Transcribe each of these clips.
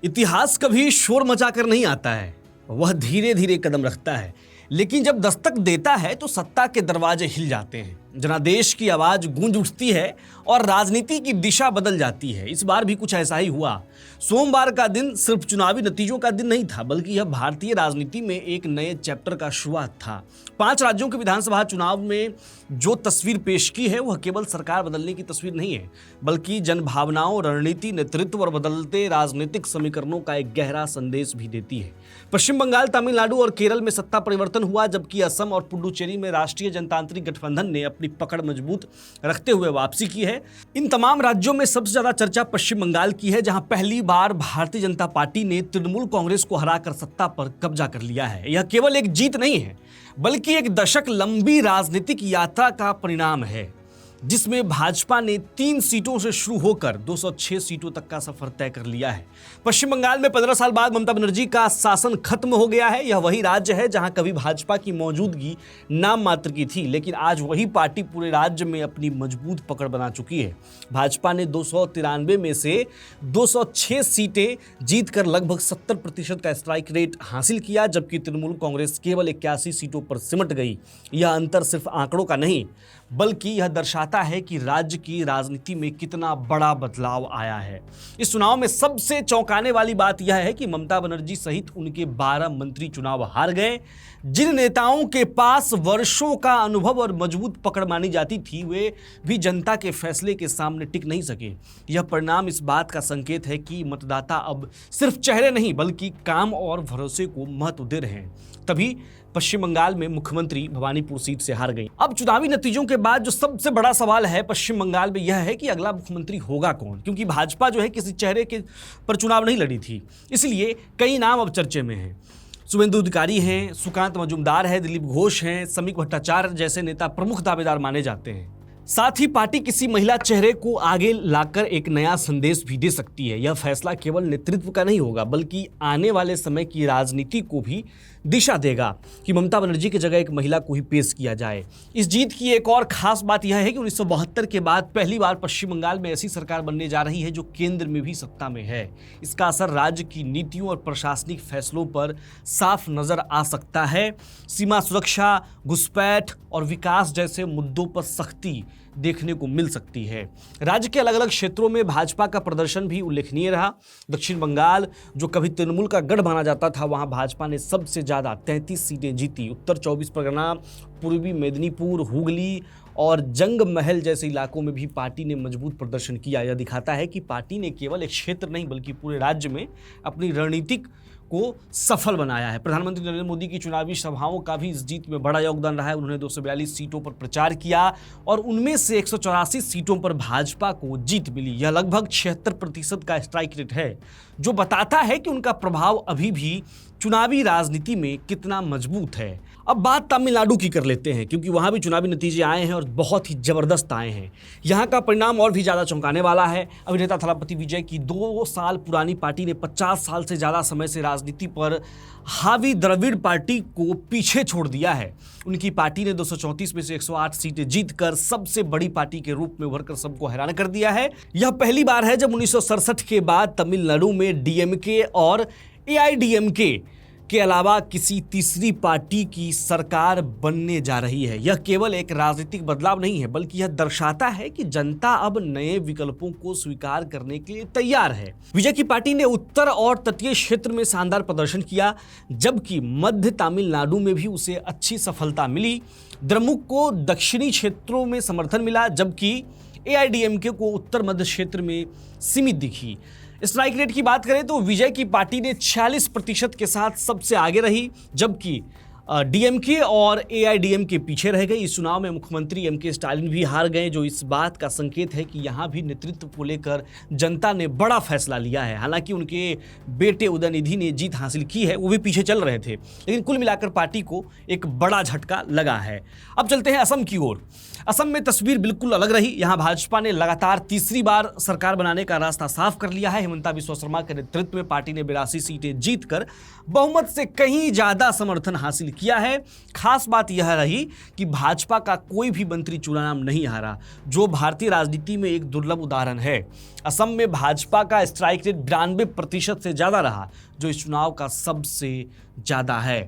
इतिहास कभी शोर मचाकर नहीं आता है, वह धीरे धीरे कदम रखता है। लेकिन जब दस्तक देता है तो सत्ता के दरवाजे हिल जाते हैं, जनादेश की आवाज गूंज उठती है और राजनीति की दिशा बदल जाती है। इस बार भी कुछ ऐसा ही हुआ। सोमवार का दिन सिर्फ चुनावी नतीजों का दिन नहीं था, बल्कि यह भारतीय राजनीति में एक नए चैप्टर का शुरुआत था। 5 राज्यों के विधानसभा चुनाव में जो तस्वीर पेश की है वह केवल सरकार बदलने की तस्वीर नहीं है, बल्कि जनभावनाओं, रणनीति, नेतृत्व और बदलते राजनीतिक समीकरणों का एक गहरा संदेश भी देती है। पश्चिम बंगाल, तमिलनाडु और केरल में सत्ता परिवर्तन हुआ, जबकि असम और पुडुचेरी में राष्ट्रीय जनतांत्रिक गठबंधन ने अपनी पकड़ मजबूत रखते हुए वापसी की है। इन तमाम राज्यों में सबसे ज्यादा चर्चा पश्चिम बंगाल की है, जहां पहली बार भारतीय जनता पार्टी ने तृणमूल कांग्रेस को हराकर सत्ता पर कब्जा कर लिया है। यह केवल एक जीत नहीं है, बल्कि एक दशक लंबी राजनीतिक यात्रा का परिणाम है, जिसमें भाजपा ने 3 सीटों से शुरू होकर 206 सीटों तक का सफर तय कर लिया है। पश्चिम बंगाल में 15 साल बाद ममता बनर्जी का शासन खत्म हो गया है। यह वही राज्य है जहां कभी भाजपा की मौजूदगी नाम मात्र की थी, लेकिन आज वही पार्टी पूरे राज्य में अपनी मजबूत पकड़ बना चुकी है। भाजपा ने 293 में से 206 सीटें जीतकर लगभग 70% का स्ट्राइक रेट हासिल किया, जबकि तृणमूल कांग्रेस केवल 81 सीटों पर सिमट गई। यह अंतर सिर्फ आंकड़ों का नहीं, बल्कि यह दर्शाता है कि राज्य की राजनीति में कितना बड़ा बदलाव आया है। इस चुनाव में सबसे चौंकाने वाली बात यह है कि ममता बनर्जी सहित उनके 12 मंत्री चुनाव हार गए। जिन नेताओं के पास वर्षों का अनुभव और मजबूत पकड़ मानी जाती थी, वे भी जनता के फैसले के सामने टिक नहीं सके। यह परिणाम इस बात का संकेत है कि मतदाता अब सिर्फ चेहरे नहीं, बल्कि काम और भरोसे को महत्व दे रहे हैं। तभी पश्चिम बंगाल में मुख्यमंत्री भवानीपुर सीट से हार गई। अब चुनावी नतीजों के बाद जो सबसे बड़ा सवाल है पश्चिम बंगाल में यह है कि अगला मुख्यमंत्री होगा कौन, क्योंकि भाजपा जो है किसी चेहरे के पर चुनाव नहीं लड़ी थी। इसलिए कई नाम अब चर्चे में हैं। शुभेंदु अधिकारी हैं, सुकांत मजूमदार है, दिलीप घोष हैं, समीक भट्टाचार्य जैसे नेता प्रमुख दावेदार माने जाते हैं। साथ ही पार्टी किसी महिला चेहरे को आगे लाकर एक नया संदेश भी दे सकती है। यह फैसला केवल नेतृत्व का नहीं होगा, बल्कि आने वाले समय की राजनीति को भी दिशा देगा कि ममता बनर्जी की जगह एक महिला को ही पेश किया जाए। इस जीत की एक और खास बात यह है कि 1972 के बाद पहली बार पश्चिम बंगाल में ऐसी सरकार बनने जा रही है जो केंद्र में भी सत्ता में है। इसका असर राज्य की नीतियों और प्रशासनिक फैसलों पर साफ नजर आ सकता है। सीमा सुरक्षा, घुसपैठ और विकास जैसे मुद्दों पर सख्ती देखने को मिल सकती है। राज्य के अलग अलग क्षेत्रों में भाजपा का प्रदर्शन भी उल्लेखनीय रहा। दक्षिण बंगाल, जो कभी तृणमूल का गढ़ माना जाता था, वहां भाजपा ने सबसे ज्यादा 33 सीटें जीती। उत्तर 24 परगना, पूर्वी मेदिनीपुर, हुगली और जंग महल जैसे इलाकों में भी पार्टी ने मजबूत प्रदर्शन किया। यह दिखाता है कि पार्टी ने केवल एक क्षेत्र नहीं, बल्कि पूरे राज्य में अपनी रणनीतिक को सफल बनाया है। प्रधानमंत्री नरेंद्र मोदी की चुनावी सभाओं का भी इस जीत में बड़ा योगदान रहा है। उन्होंने 242 सीटों पर प्रचार किया और उनमें से 184 सीटों पर भाजपा को जीत मिली। यह लगभग 76% का स्ट्राइक रेट है, जो बताता है कि उनका प्रभाव अभी भी चुनावी राजनीति में कितना मजबूत है। अब बात तमिलनाडु की कर लेते हैं, क्योंकि वहां भी चुनावी नतीजे आए हैं और बहुत ही जबरदस्त आए हैं। यहां का परिणाम और भी ज्यादा चौंकाने वाला है। अभिनेता थलापति विजय की 2 साल पुरानी पार्टी ने 50 साल से ज्यादा समय से राजनीति पर हावी द्रविड़ पार्टी को पीछे छोड़ दिया है। उनकी पार्टी ने 234 में से 108 सीटें जीतकर सबसे बड़ी पार्टी के रूप में उभरकर सबको हैरान कर दिया है। यह पहली बार है जब 1967 के बाद तमिलनाडु में डीएमके और एआईडीएमके के अलावा किसी तीसरी पार्टी की सरकार बनने जा रही है। यह केवल एक राजनीतिक बदलाव नहीं है, बल्कि यह दर्शाता है कि जनता अब नए विकल्पों को स्वीकार करने के लिए तैयार है। विजय की पार्टी ने उत्तर और तटीय क्षेत्र में शानदार प्रदर्शन किया, जबकि मध्य तमिलनाडु में भी उसे अच्छी सफलता मिली। द्रमुक को दक्षिणी क्षेत्रों में समर्थन मिला, जबकि एआईडीएमके को उत्तर मध्य क्षेत्र में सीमित दिखी। स्ट्राइक रेट की बात करें तो विजय की पार्टी ने 46% के साथ सबसे आगे रही, जबकि डीएमके और एआईडीएमके पीछे रह गए। इस चुनाव में मुख्यमंत्री एमके स्टालिन भी हार गए, जो इस बात का संकेत है कि यहां भी नेतृत्व को लेकर जनता ने बड़ा फैसला लिया है। हालांकि उनके बेटे उदयनिधि ने जीत हासिल की है, वो भी पीछे चल रहे थे, लेकिन कुल मिलाकर पार्टी को एक बड़ा झटका लगा है। अब चलते हैं असम की ओर। असम में तस्वीर बिल्कुल अलग रही। यहां भाजपा ने लगातार तीसरी बार सरकार बनाने का रास्ता साफ कर लिया है। हिमंता बिस्वा शर्मा के नेतृत्व में पार्टी ने 82 सीटें जीतकर बहुमत से कहीं ज्यादा समर्थन हासिल किया है। खास बात यह रही कि भाजपा का कोई भी मंत्री चुनाव नहीं हारा, जो भारतीय राजनीति में एक दुर्लभ उदाहरण है। असम में भाजपा का स्ट्राइक रेट 92% से ज्यादा रहा, जो इस चुनाव का सबसे ज्यादा है।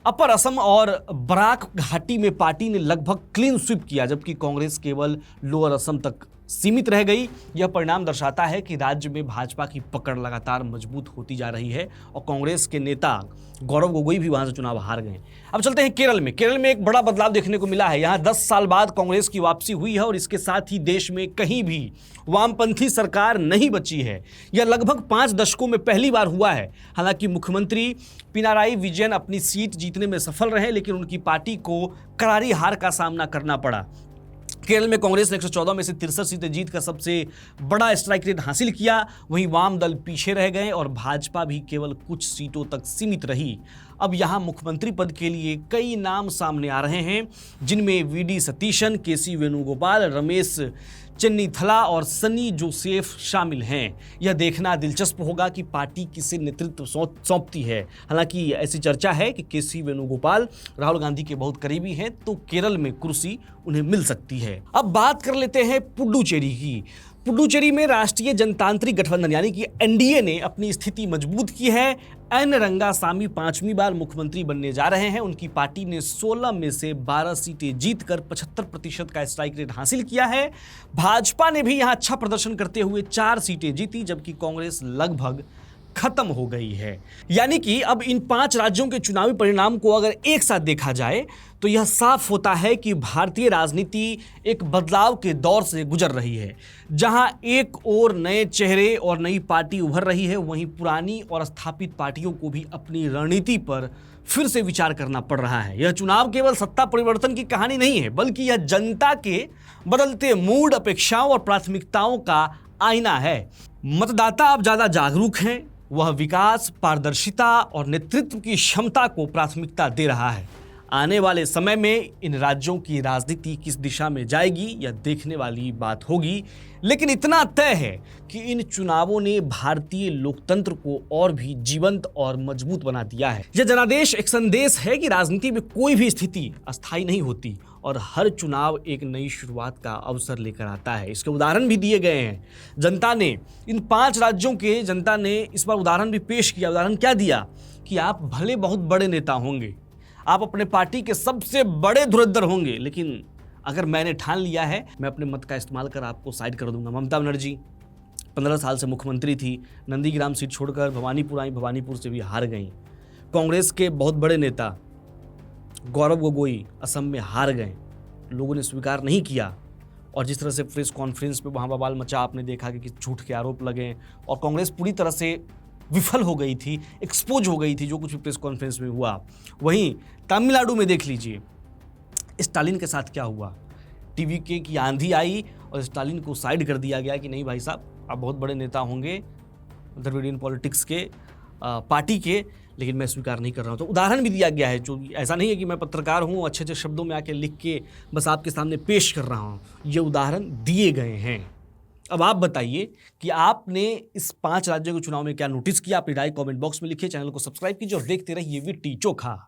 अपर असम और बराक घाटी में पार्टी ने लगभग क्लीन स्वीप किया, जबकि कांग्रेस केवल लोअर असम तक सीमित रह गई। यह परिणाम दर्शाता है कि राज्य में भाजपा की पकड़ लगातार मजबूत होती जा रही है और कांग्रेस के नेता गौरव गोगोई भी वहां से चुनाव हार गए। अब चलते हैं केरल में। केरल में एक बड़ा बदलाव देखने को मिला है। यहां 10 साल बाद कांग्रेस की वापसी हुई है और इसके साथ ही देश में कहीं भी वामपंथी सरकार नहीं बची है। यह लगभग 5 दशकों में पहली बार हुआ है। हालांकि मुख्यमंत्री पिनाराई विजयन अपनी सीट जीतने में सफल रहे, लेकिन उनकी पार्टी को करारी हार का सामना करना पड़ा। केरल में कांग्रेस ने 114 में से 63 सीटें जीतकर सबसे बड़ा स्ट्राइक रेट हासिल किया। वहीं वाम दल पीछे रह गए और भाजपा भी केवल कुछ सीटों तक सीमित रही। अब यहां मुख्यमंत्री पद के लिए कई नाम सामने आ रहे हैं, जिनमें वीडी सतीशन, केसी वेणुगोपाल, रमेश चेन्नीथला और सनी जोसेफ शामिल हैं। यह देखना दिलचस्प होगा कि पार्टी किसे नेतृत्व सौंपती है। हालांकि ऐसी चर्चा है कि केसी वेणुगोपाल राहुल गांधी के बहुत करीबी हैं, तो केरल में कुर्सी उन्हें मिल सकती है। अब बात कर लेते हैं पुडुचेरी की। पुडुचेरी में राष्ट्रीय जनतांत्रिक गठबंधन यानी कि एनडीए ने अपनी स्थिति मजबूत की है। एन रंगासामी 5वीं बार मुख्यमंत्री बनने जा रहे हैं। उनकी पार्टी ने 16 में से 12 सीटें जीतकर 75% का स्ट्राइक रेट हासिल किया है। भाजपा ने भी यहां अच्छा प्रदर्शन करते हुए 4 सीटें जीती, जबकि कांग्रेस लगभग खत्म हो गई है। यानी कि अब इन 5 राज्यों के चुनावी परिणाम को अगर एक साथ देखा जाए तो यह साफ होता है कि भारतीय राजनीति एक बदलाव के दौर से गुजर रही है। जहां एक ओर नए चेहरे और नई पार्टी उभर रही है, वहीं पुरानी और स्थापित पार्टियों को भी अपनी रणनीति पर फिर से विचार करना पड़ रहा है। यह चुनाव केवल सत्ता परिवर्तन की कहानी नहीं है, बल्कि यह जनता के बदलते मूड, अपेक्षाओं और प्राथमिकताओं का आईना है। मतदाता अब ज्यादा जागरूक हैं। वह विकास, पारदर्शिता और नेतृत्व की क्षमता को प्राथमिकता दे रहा है। आने वाले समय में इन राज्यों की राजनीति किस दिशा में जाएगी, यह देखने वाली बात होगी। लेकिन इतना तय है कि इन चुनावों ने भारतीय लोकतंत्र को और भी जीवंत और मजबूत बना दिया है। यह जनादेश एक संदेश है कि राजनीति में कोई भी स्थिति अस्थायी नहीं होती और हर चुनाव एक नई शुरुआत का अवसर लेकर आता है। इसके उदाहरण भी दिए गए हैं। जनता ने इन 5 राज्यों के जनता ने इस बार उदाहरण भी पेश किया। उदाहरण क्या दिया कि आप भले बहुत बड़े नेता होंगे, आप अपने पार्टी के सबसे बड़े धुरंधर होंगे, लेकिन अगर मैंने ठान लिया है, मैं अपने मत का इस्तेमाल कर आपको साइड कर दूंगा। ममता बनर्जी 15 साल से मुख्यमंत्री थी, नंदीग्राम सीट छोड़कर भवानीपुर आई, भवानीपुर से भी हार गई। कांग्रेस के बहुत बड़े नेता गौरव गोगोई असम में हार गए, लोगों ने स्वीकार नहीं किया। और जिस तरह से प्रेस कॉन्फ्रेंस पे वहाँ बवाल मचा, आपने देखा कि झूठ के आरोप लगे और कांग्रेस पूरी तरह से विफल हो गई थी, एक्सपोज हो गई थी, जो कुछ भी प्रेस कॉन्फ्रेंस में हुआ। वहीं तमिलनाडु में देख लीजिए स्टालिन के साथ क्या हुआ। टीवीके की आंधी आई और स्टालिन को साइड कर दिया गया कि नहीं भाई साहब, आप बहुत बड़े नेता होंगे द्रविडियन पॉलिटिक्स के पार्टी के, लेकिन मैं स्वीकार नहीं कर रहा हूँ। तो उदाहरण भी दिया गया है। जो ऐसा नहीं है कि मैं पत्रकार हूँ, अच्छे अच्छे शब्दों में आके लिख के बस आपके सामने पेश कर रहा हूँ। ये उदाहरण दिए गए हैं। अब आप बताइए कि आपने इस 5 राज्यों के चुनाव में क्या नोटिस किया। अपनी राय कमेंट बॉक्स में लिखिए, चैनल को सब्सक्राइब कीजिए और देखते रहिए वीटी चोखा।